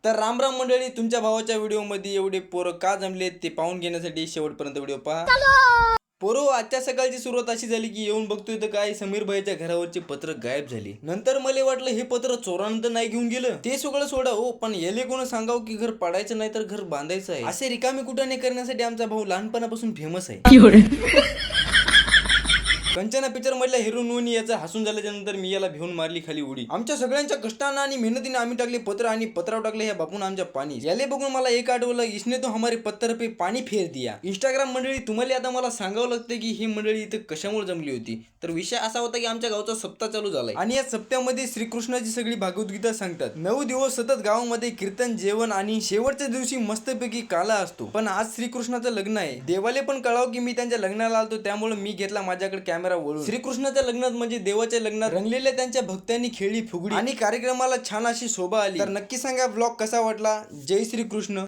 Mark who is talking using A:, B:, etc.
A: तर राम राम मंडळी, तुमच्या भावाच्या व्हिडिओमध्ये एवढे पोरं का जमले ते पाहून घेण्यासाठी शेवटपर्यंत व्हिडिओ पहा. पोरो, आजच्या सकाळची सुरुवात अशी झाली की येऊन बघतोय तर काय समीर भाईच्या घरावरचे पत्र गायब झाले. नंतर मला वाटलं हे पत्र चोरानं तर नाही घेऊन गेलं. ते सगळं सोडा हो, पण याले कोण सांगावं की घर पाडायचं नाही तर घर बांधायचं आहे. असे रिकामी कुटाणे करण्यासाठी आमचा भाऊ लहानपणापासून फेमस आहे. कंचना पिक्चर मधल्या हिरो नोनी याचा हसून झाल्याच्या नंतर मी याला भिवून मारली खाली उडी. आमच्या सगळ्यांच्या कष्टानं आणि मेहनतीने आम्ही टाकले पत्र आणि पत्रावर टाकले ह्या बापून आमच्या पाणी. याले बघून मला एक आठवलं, इसने तो हमारे पत्तर पे पाणी फेर दिया. इंस्टाग्राम मंडळी, तुम्हाला आता मला सांगावं लागतं की ही मंडळी इथं कशामुळे जमली होती. तर विषय असा होता की आमच्या गावचा सप्ताह चालू झालाय आणि या सप्त्यामध्ये श्रीकृष्णाची सगळी भागवतगीता सांगतात. 9 दिवस सतत गावामध्ये कीर्तन, जेवण आणि शेवटच्या दिवशी मस्तपैकी काला असतो. पण आज श्रीकृष्णाचं लग्न आहे. देवाले पण कळाव की मी त्यांच्या लग्नाला आलतो, त्यामुळे मी घेतला माझ्याकडे कॅमेरा वळून. श्रीकृष्णाच्या लग्नात म्हणजे देवाच्या लग्नात रंगलेल्या त्यांच्या भक्तांनी खेळली फुगडी आणि कार्यक्रमाला छान अशी शोभा आली. तर नक्की सांगा व्लॉग कसा वाटला. जय श्रीकृष्ण.